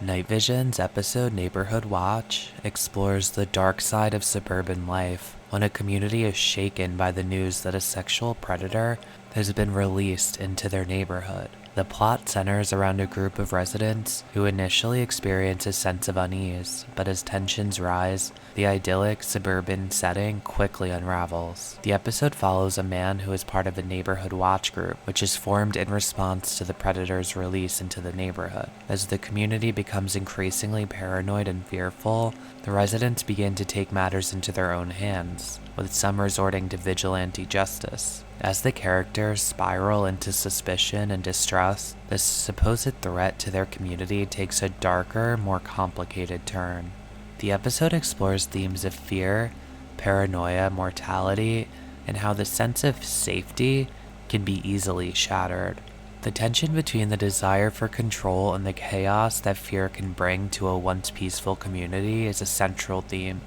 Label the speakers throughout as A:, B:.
A: Night Vision's episode Neighborhood Watch explores the dark side of suburban life when a community is shaken by the news that a sexual predator has been released into their neighborhood. The plot centers around a group of residents who initially experience a sense of unease, but as tensions rise, the idyllic suburban setting quickly unravels. The episode follows a man who is part of a neighborhood watch group, which is formed in response to the predator's release into the neighborhood. As the community becomes increasingly paranoid and fearful, the residents begin to take matters into their own hands, with some resorting to vigilante justice. As the characters spiral into suspicion and distrust, the supposed threat to their community takes a darker, more complicated turn. The episode explores themes of fear, paranoia, mortality, and how the sense of safety can be easily shattered. The tension between the desire for control and the chaos that fear can bring to a once peaceful community is a central theme.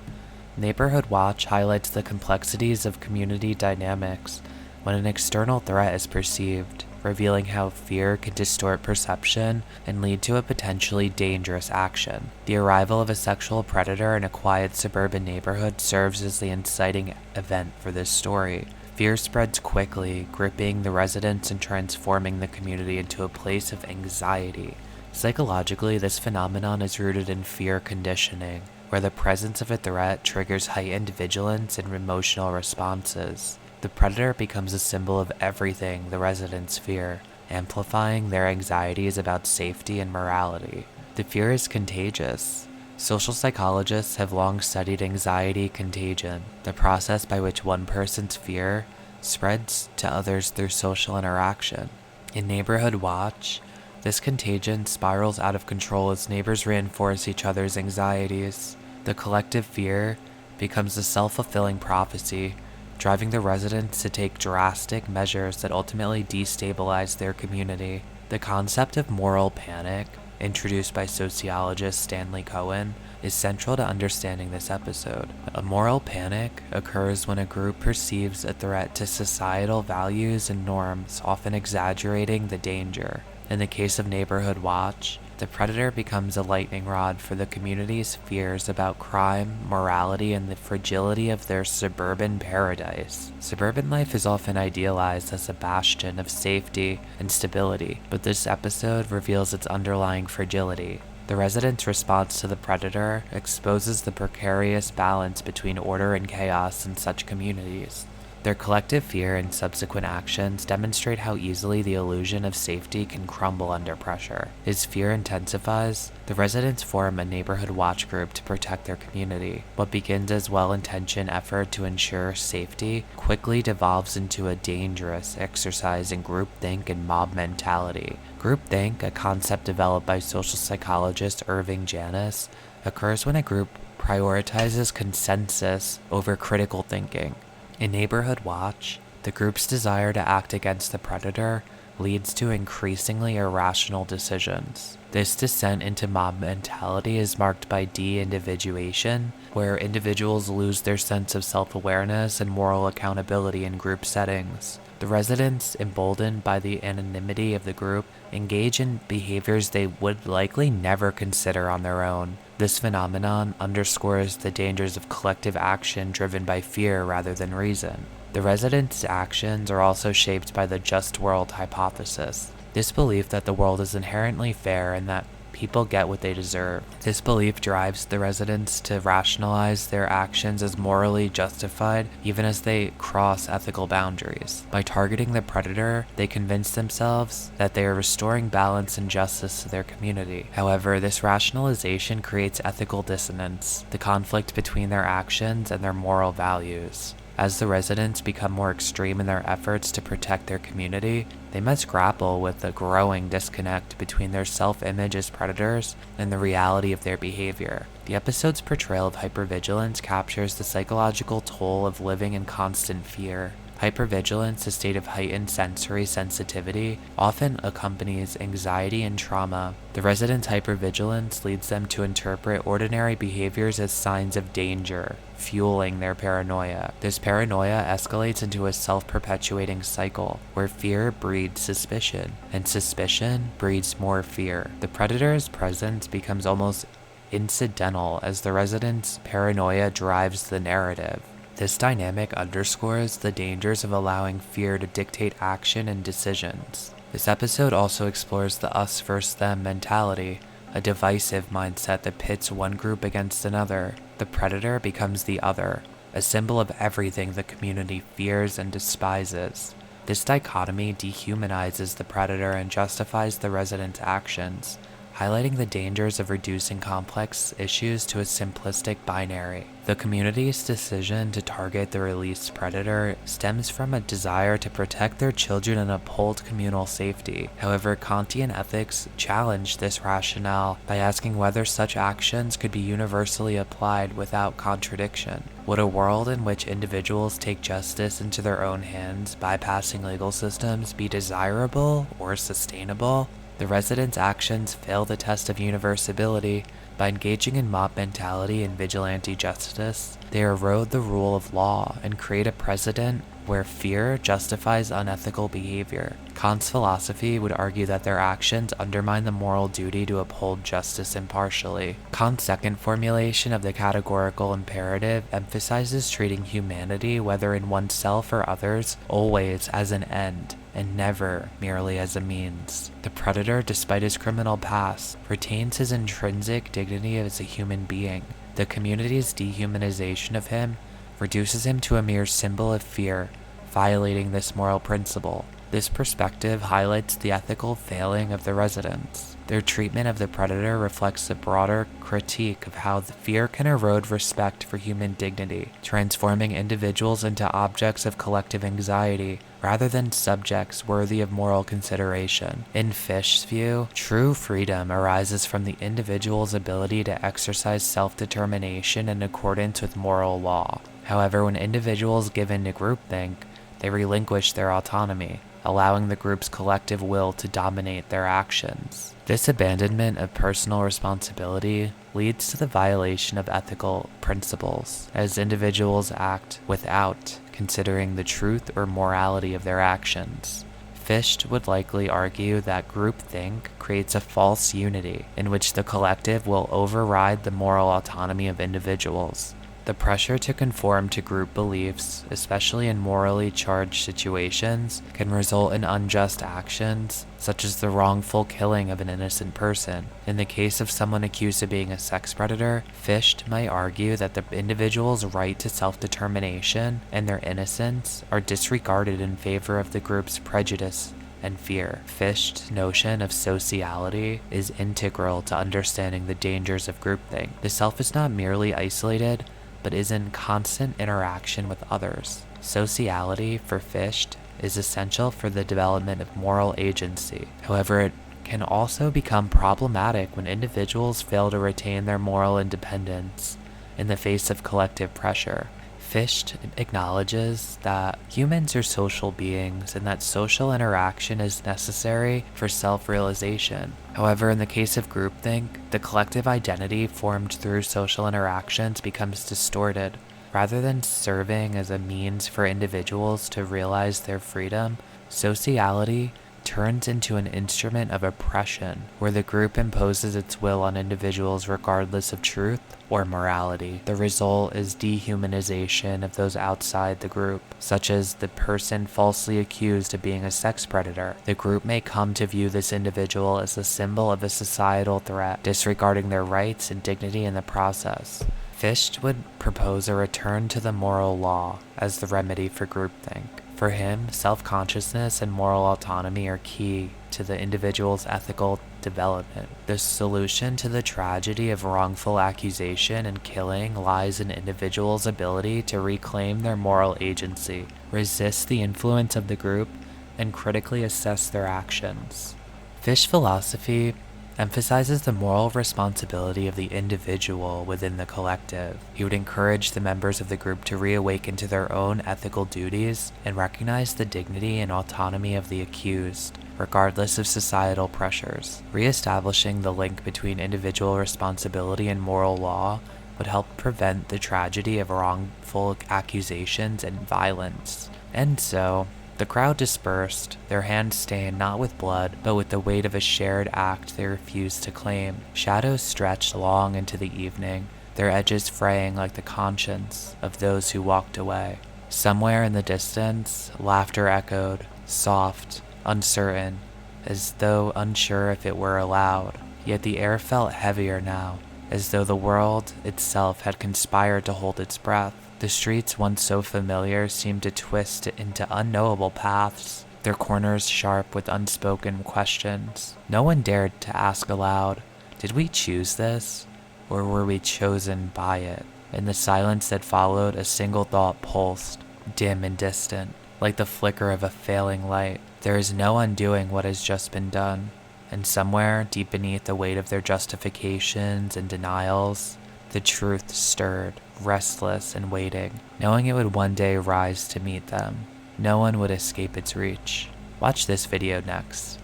A: Neighborhood Watch highlights the complexities of community dynamics when an external threat is perceived, revealing how fear can distort perception and lead to a potentially dangerous action. The arrival of a sexual predator in a quiet suburban neighborhood serves as the inciting event for this story. Fear spreads quickly, gripping the residents and transforming the community into a place of anxiety. Psychologically, this phenomenon is rooted in fear conditioning, where the presence of a threat triggers heightened vigilance and emotional responses. The predator becomes a symbol of everything the residents fear, amplifying their anxieties about safety and morality. The fear is contagious. Social psychologists have long studied anxiety contagion, the process by which one person's fear spreads to others through social interaction. In Neighborhood Watch, this contagion spirals out of control as neighbors reinforce each other's anxieties. The collective fear becomes a self-fulfilling prophecy, driving the residents to take drastic measures that ultimately destabilize their community. The concept of moral panic, introduced by sociologist Stanley Cohen, is central to understanding this episode. A moral panic occurs when a group perceives a threat to societal values and norms, often exaggerating the danger. In the case of Neighborhood Watch, the predator becomes a lightning rod for the community's fears about crime, morality, and the fragility of their suburban paradise. Suburban life is often idealized as a bastion of safety and stability, but this episode reveals its underlying fragility. The residents' response to the predator exposes the precarious balance between order and chaos in such communities. Their collective fear and subsequent actions demonstrate how easily the illusion of safety can crumble under pressure. As fear intensifies, the residents form a neighborhood watch group to protect their community. What begins as well-intentioned effort to ensure safety quickly devolves into a dangerous exercise in groupthink and mob mentality. Groupthink, a concept developed by social psychologist Irving Janis, occurs when a group prioritizes consensus over critical thinking. In Neighborhood Watch, the group's desire to act against the predator leads to increasingly irrational decisions. This descent into mob mentality is marked by de-individuation, where individuals lose their sense of self-awareness and moral accountability in group settings. The residents, emboldened by the anonymity of the group, engage in behaviors they would likely never consider on their own. This phenomenon underscores the dangers of collective action driven by fear rather than reason. The residents' actions are also shaped by the just world hypothesis. This belief that the world is inherently fair and that people get what they deserve. This belief drives the residents to rationalize their actions as morally justified even as they cross ethical boundaries. By targeting the predator, they convince themselves that they are restoring balance and justice to their community. However, this rationalization creates ethical dissonance, the conflict between their actions and their moral values. As the residents become more extreme in their efforts to protect their community, they must grapple with the growing disconnect between their self-image as predators and the reality of their behavior. The episode's portrayal of hypervigilance captures the psychological toll of living in constant fear. Hypervigilance, a state of heightened sensory sensitivity, often accompanies anxiety and trauma. The residents' hypervigilance leads them to interpret ordinary behaviors as signs of danger, fueling their paranoia. This paranoia escalates into a self-perpetuating cycle, where fear breeds suspicion, and suspicion breeds more fear. The predator's presence becomes almost incidental as the residents' paranoia drives the narrative. This dynamic underscores the dangers of allowing fear to dictate action and decisions. This episode also explores the us versus them mentality, a divisive mindset that pits one group against another. The predator becomes the other, a symbol of everything the community fears and despises. This dichotomy dehumanizes the predator and justifies the residents' actions, highlighting the dangers of reducing complex issues to a simplistic binary. The community's decision to target the released predator stems from a desire to protect their children and uphold communal safety. However, Kantian ethics challenge this rationale by asking whether such actions could be universally applied without contradiction. Would a world in which individuals take justice into their own hands, bypassing legal systems, be desirable or sustainable? The residents' actions fail the test of universality. By engaging in mob mentality and vigilante justice, they erode the rule of law and create a precedent where fear justifies unethical behavior. Kant's philosophy would argue that their actions undermine the moral duty to uphold justice impartially. Kant's second formulation of the categorical imperative emphasizes treating humanity, whether in oneself or others, always as an end, and never merely as a means. The predator, despite his criminal past, retains his intrinsic dignity as a human being. The community's dehumanization of him reduces him to a mere symbol of fear, violating this moral principle. This perspective highlights the ethical failing of the residents. Their treatment of the predator reflects a broader critique of how the fear can erode respect for human dignity, transforming individuals into objects of collective anxiety rather than subjects worthy of moral consideration. In Fish's view, true freedom arises from the individual's ability to exercise self-determination in accordance with moral law. However, when individuals give in to groupthink, they relinquish their autonomy, allowing the group's collective will to dominate their actions. This abandonment of personal responsibility leads to the violation of ethical principles, as individuals act without considering the truth or morality of their actions. Fish would likely argue that groupthink creates a false unity in which the collective will override the moral autonomy of individuals. The pressure to conform to group beliefs, especially in morally charged situations, can result in unjust actions, such as the wrongful killing of an innocent person. In the case of someone accused of being a sex predator, Fish might argue that the individual's right to self-determination and their innocence are disregarded in favor of the group's prejudice and fear. Fish's notion of sociality is integral to understanding the dangers of groupthink. The self is not merely isolated, but is in constant interaction with others. Sociality, for Fish, is essential for the development of moral agency. However, it can also become problematic when individuals fail to retain their moral independence in the face of collective pressure. Fish acknowledges that humans are social beings and that social interaction is necessary for self-realization. However, in the case of groupthink, the collective identity formed through social interactions becomes distorted. Rather than serving as a means for individuals to realize their freedom, sociality turns into an instrument of oppression, where the group imposes its will on individuals regardless of truth or morality. The result is dehumanization of those outside the group, such as the person falsely accused of being a sex predator. The group may come to view this individual as a symbol of a societal threat, disregarding their rights and dignity in the process. Fish would propose a return to the moral law as the remedy for groupthink. For him, self-consciousness and moral autonomy are key to the individual's ethical development. The solution to the tragedy of wrongful accusation and killing lies in individuals' ability to reclaim their moral agency, resist the influence of the group, and critically assess their actions. Fish philosophy emphasizes the moral responsibility of the individual within the collective. He would encourage the members of the group to reawaken to their own ethical duties and recognize the dignity and autonomy of the accused, regardless of societal pressures. Reestablishing the link between individual responsibility and moral law would help prevent the tragedy of wrongful accusations and violence. And so, the crowd dispersed, their hands stained not with blood, but with the weight of a shared act they refused to claim. Shadows stretched long into the evening, their edges fraying like the conscience of those who walked away. Somewhere in the distance, laughter echoed, soft, uncertain, as though unsure if it were allowed. Yet the air felt heavier now, as though the world itself had conspired to hold its breath. The streets once so familiar seemed to twist into unknowable paths, their corners sharp with unspoken questions. No one dared to ask aloud, did we choose this, or were we chosen by it? In the silence that followed, a single thought pulsed, dim and distant, like the flicker of a failing light. There is no undoing what has just been done. And somewhere, deep beneath the weight of their justifications and denials, the truth stirred, restless and waiting, knowing it would one day rise to meet them. No one would escape its reach. Watch this video next.